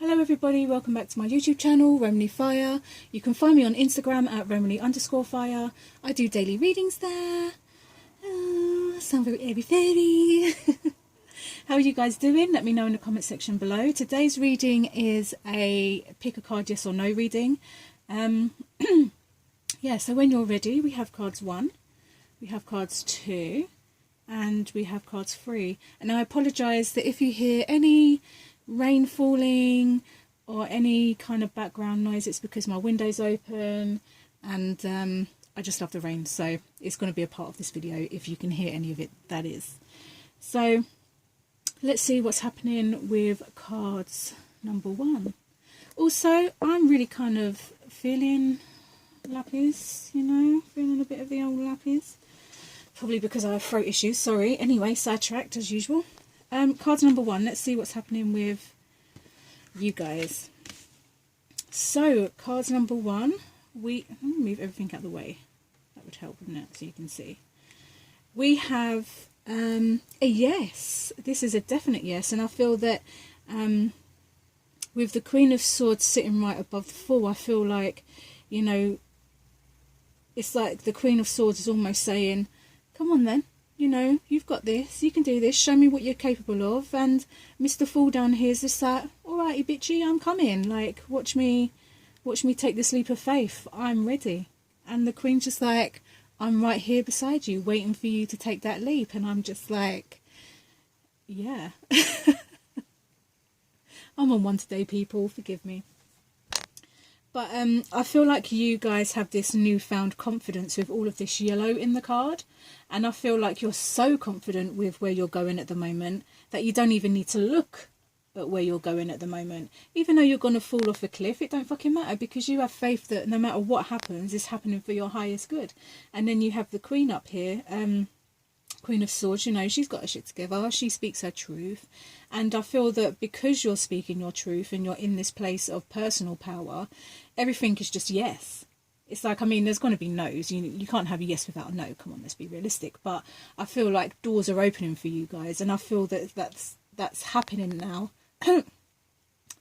Hello everybody, welcome back to my YouTube channel, Romani Fire. You can find me on Instagram at Romani_Fire. I do daily readings there. Sound very airy-fairy. How are you guys doing? Let me know in the comment section below. Today's reading is a pick a card yes or no reading. Yeah, so when you're ready, we have cards 1, we have cards 2, and we have cards 3. And I apologise that if you hear any rain falling or any kind of background noise, it's because my window's open and I just love the rain, so it's going to be a part of this video. If you can hear any of it, that is. So let's see what's happening with cards number 1. Also, I'm really kind of feeling lappies, you know, feeling a bit of the old lappies, probably because I have throat issues. Sorry. Anyway, sidetracked as usual. Cards number 1, let's see what's happening with you guys. So, cards number 1, let me move everything out of the way. That would help, wouldn't it? So you can see. We have a yes. This is a definite yes, and I feel that with the Queen of Swords sitting right above the Fool, I feel like, you know, it's like the Queen of Swords is almost saying, come on then. You know, you've got this, you can do this, show me what you're capable of. And Mr. Fool down here is just like, alrighty bitchy, I'm coming. Like, watch me take this leap of faith. I'm ready. And the Queen's just like, I'm right here beside you, waiting for you to take that leap. And I'm just like, yeah. I'm on one today, people, forgive me. But I feel like you guys have this newfound confidence with all of this yellow in the card. And I feel like you're so confident with where you're going at the moment that you don't even need to look at where you're going at the moment. Even though you're going to fall off a cliff, it don't fucking matter, because you have faith that no matter what happens, it's happening for your highest good. And then you have the Queen up here, Queen of Swords, you know, she's got her shit together. She speaks her truth. And I feel that because you're speaking your truth and you're in this place of personal power, everything is just yes. It's like, I mean, there's going to be no's. You can't have a yes without a no. Come on, let's be realistic. But I feel like doors are opening for you guys. And I feel that that's happening now.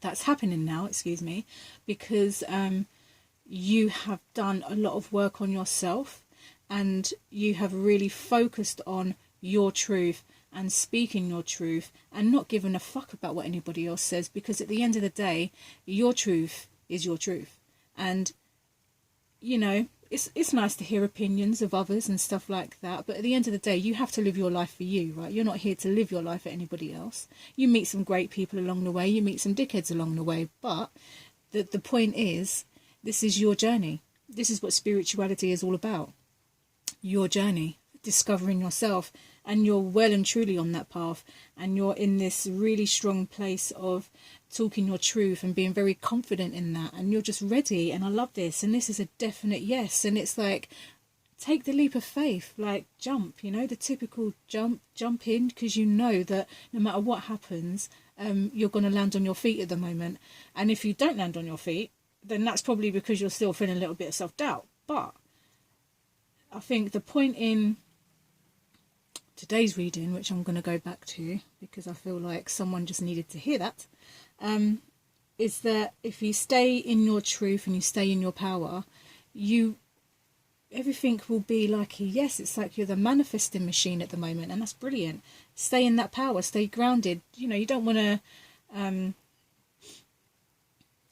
That's happening now, excuse me. Because you have done a lot of work on yourself. And you have really focused on your truth and speaking your truth and not giving a fuck about what anybody else says, because at the end of the day, your truth is your truth. And, you know, it's nice to hear opinions of others and stuff like that, but at the end of the day, you have to live your life for you, right? You're not here to live your life for anybody else. You meet some great people along the way, you meet some dickheads along the way, but the point is, this is your journey. This is what spirituality is all about. Your journey, discovering yourself, and you're well and truly on that path, and you're in this really strong place of talking your truth and being very confident in that, and you're just ready. And I love this, and this is a definite yes. And it's like, take the leap of faith, like jump, you know, the typical jump in, because you know that no matter what happens, you're going to land on your feet at the moment. And if you don't land on your feet, then that's probably because you're still feeling a little bit of self-doubt. But I think the point in today's reading, which I'm going to go back to because I feel like someone just needed to hear that, is that if you stay in your truth and you stay in your power, everything will be like a yes. It's like you're the manifesting machine at the moment, and that's brilliant. Stay in that power, stay grounded. You know, you don't want to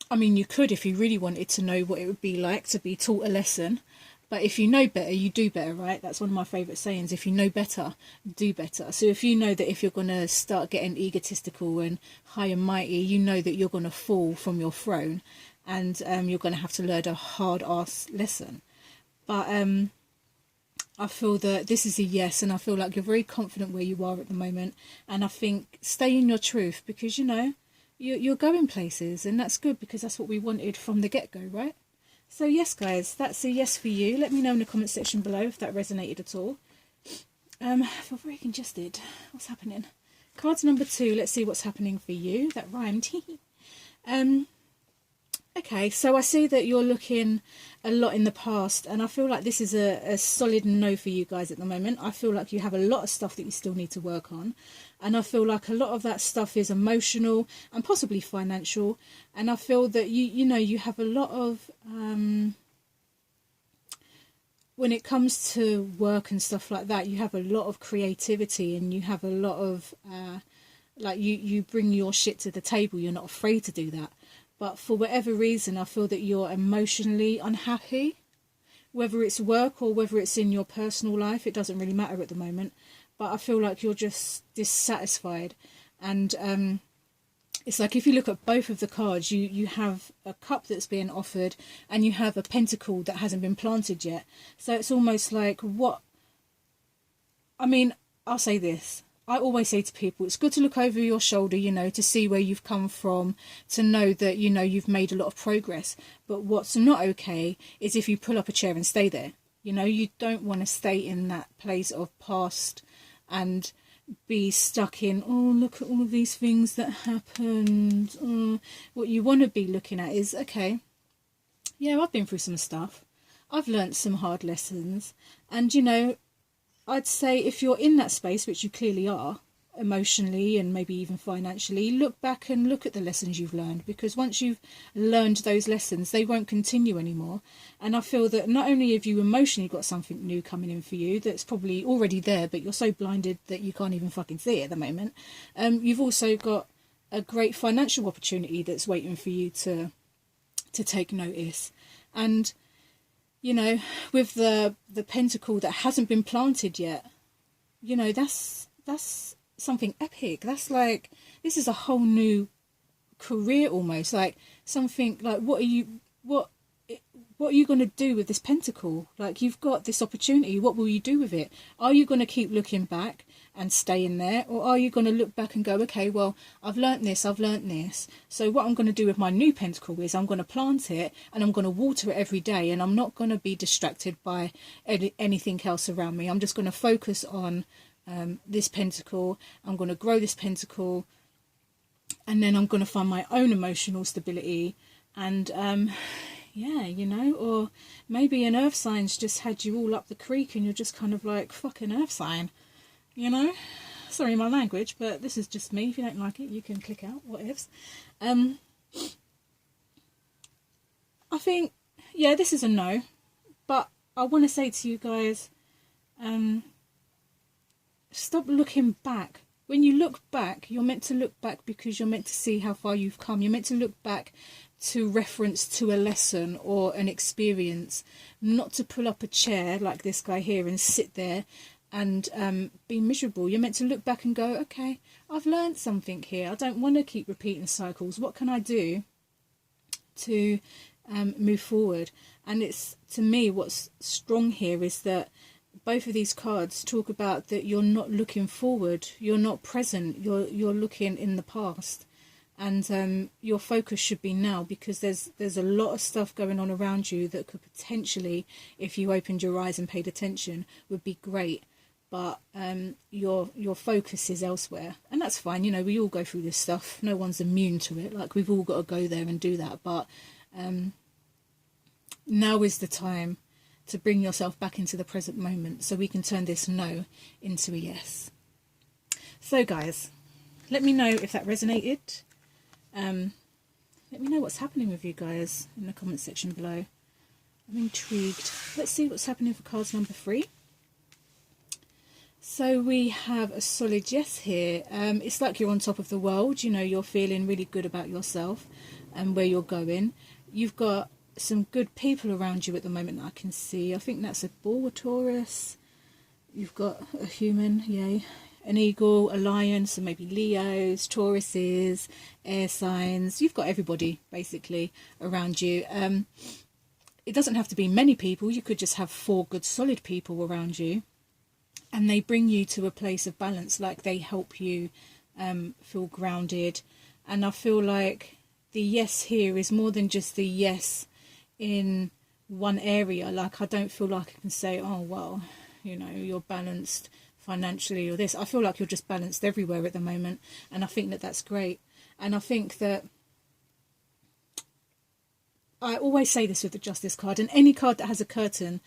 I mean, you could, if you really wanted to know what it would be like to be taught a lesson. But if you know better, you do better, right? That's one of my favourite sayings. If you know better, do better. So if you know that if you're going to start getting egotistical and high and mighty, you know that you're going to fall from your throne, and you're going to have to learn a hard-ass lesson. But I feel that this is a yes, and I feel like you're very confident where you are at the moment. And I think stay in your truth, because, you know, you're going places, and that's good, because that's what we wanted from the get-go, right? So yes, guys, that's a yes for you. Let me know in the comment section below if that resonated at all. I feel very congested. What's happening? Cards number 2. Let's see what's happening for you. That rhymed. Okay, so I see that you're looking a lot in the past, and I feel like this is a solid no for you guys at the moment. I feel like you have a lot of stuff that you still need to work on, and I feel like a lot of that stuff is emotional and possibly financial, and I feel that you have a lot of when it comes to work and stuff like that, you have a lot of creativity, and you have a lot of like you bring your shit to the table. You're not afraid to do that. But for whatever reason, I feel that you're emotionally unhappy, whether it's work or whether it's in your personal life. It doesn't really matter at the moment. But I feel like you're just dissatisfied. And it's like if you look at both of the cards, you have a cup that's being offered and you have a pentacle that hasn't been planted yet. So it's almost like what... I mean, I'll say this. I always say to people, it's good to look over your shoulder, to see where you've come from, to know that, you've made a lot of progress. But what's not okay is if you pull up a chair and stay there. You don't want to stay in that place of past and be stuck in, oh, look at all of these things that happened. Oh. What you want to be looking at is, okay, yeah, I've been through some stuff. I've learnt some hard lessons. And, I'd say if you're in that space, which you clearly are, emotionally and maybe even financially, look back and look at the lessons you've learned, because once you've learned those lessons, they won't continue anymore. And I feel that not only have you emotionally got something new coming in for you that's probably already there, but you're so blinded that you can't even fucking see it at the moment, you've also got a great financial opportunity that's waiting for you to take notice. And with the pentacle that hasn't been planted yet, that's something epic. That's like, this is a whole new career almost. Like something like, what are you going to do with this pentacle? Like, you've got this opportunity. What will you do with it? Are you going to keep looking back and stay in there, or are you going to look back and go, okay, well, I've learnt this, so what I'm going to do with my new pentacle is I'm going to plant it and I'm going to water it every day, and I'm not going to be distracted by anything else around me. I'm just going to focus on this pentacle. I'm going to grow this pentacle, and then I'm going to find my own emotional stability. And yeah, or maybe an earth sign's just had you all up the creek and you're just kind of like, fucking earth sign. Sorry my language, but this is just me. If you don't like it, you can click out, what ifs. I think, yeah, this is a no, but I want to say to you guys, stop looking back. When you look back, you're meant to look back because you're meant to see how far you've come. You're meant to look back to reference to a lesson or an experience, not to pull up a chair like this guy here and sit there and be miserable. You're meant to look back and go, okay, I've learned something here. I don't want to keep repeating cycles. What can I do to move forward? And it's, to me, what's strong here is that both of these cards talk about that you're not looking forward, you're not present, you're looking in the past. And your focus should be now, because there's a lot of stuff going on around you that could potentially, if you opened your eyes and paid attention, would be great. But your focus is elsewhere, and that's fine. We all go through this stuff. No one's immune to it. Like, we've all got to go there and do that. But now is the time to bring yourself back into the present moment, so we can turn this no into a yes. So guys, let me know if that resonated. Let me know what's happening with you guys in the comment section below. I'm intrigued. Let's see what's happening for cards number 3. So we have a solid yes here. It's like you're on top of the world. You're feeling really good about yourself and where you're going. You've got some good people around you at the moment that I can see. I think that's a bull, a Taurus. You've got a human, yay. An eagle, a lion, so maybe Leos, Tauruses, air signs. You've got everybody basically around you. It doesn't have to be many people. You could just have 4 good solid people around you, and they bring you to a place of balance. Like, they help you feel grounded. And I feel like the yes here is more than just the yes in one area. Like, I don't feel like I can say, oh well, you're balanced financially or this. I feel like you're just balanced everywhere at the moment, and I think that that's great. And I think that I always say this with the Justice card, and any card that has a curtain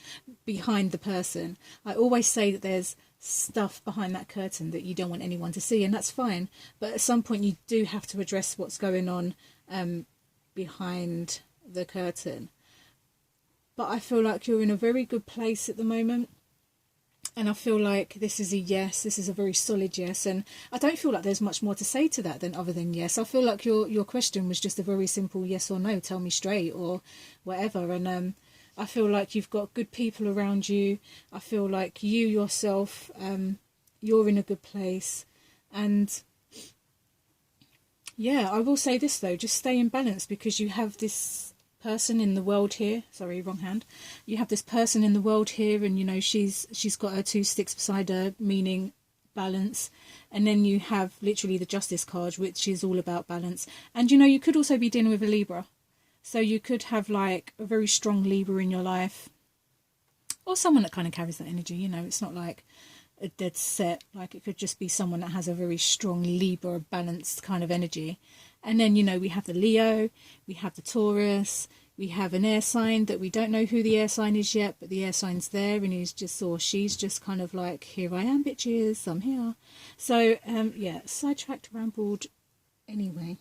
behind the person, I always say that there's stuff behind that curtain that you don't want anyone to see, and that's fine. But at some point you do have to address what's going on behind the curtain. But I feel like you're in a very good place at the moment. And I feel like this is a yes, this is a very solid yes. And I don't feel like there's much more to say to that than other than yes. I feel like your question was just a very simple yes or no, tell me straight or whatever. And I feel like you've got good people around you. I feel like you yourself, you're in a good place. And yeah, I will say this though, just stay in balance, because you have this person in the world here, sorry, wrong hand, you have this person in the world here, and you know she's got her 2 sticks beside her, meaning balance. And then you have literally the Justice card, which is all about balance. And you know, you could also be dealing with a Libra, so you could have like a very strong Libra in your life, or someone that kind of carries that energy. You know, it's not like a dead set, like it could just be someone that has a very strong Libra balanced kind of energy. And then, you know, we have the Leo, we have the Taurus, we have an air sign that we don't know who the air sign is yet, but the air sign's there, and he's just, or she's just kind of like, here I am, bitches, I'm here. So, yeah, sidetracked, rambled anyway.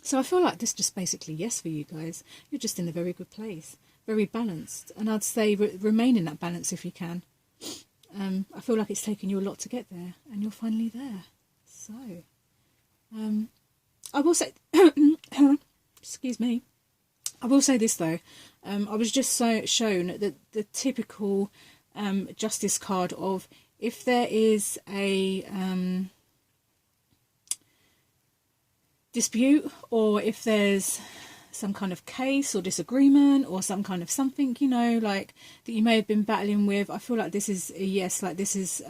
So I feel like this just basically yes for you guys. You're just in a very good place, very balanced. And I'd say remain in that balance if you can. I feel like it's taken you a lot to get there, and you're finally there. So, I will say, excuse me, I will say this though, I was just shown that the typical Justice card of, if there is a dispute, or if there's some kind of case or disagreement or some kind of something, you know, like that you may have been battling with, I feel like this is a yes, like this is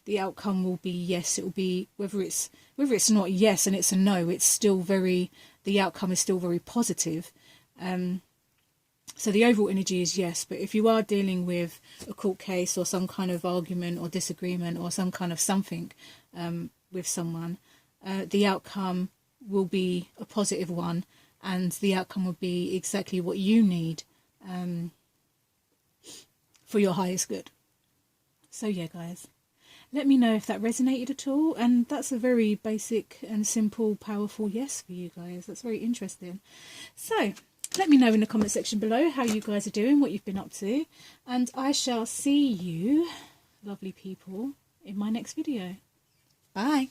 the outcome will be yes. It will be, whether it's not yes and it's a no, it's still very, the outcome is still very positive. So the overall energy is yes. But if you are dealing with a court case or some kind of argument or disagreement or some kind of something with someone, the outcome will be a positive one, and the outcome will be exactly what you need for your highest good. So yeah, guys, let me know if that resonated at all. And that's a very basic and simple, powerful yes for you guys. That's very interesting. So let me know in the comment section below how you guys are doing, what you've been up to. And I shall see you, lovely people, in my next video. Bye.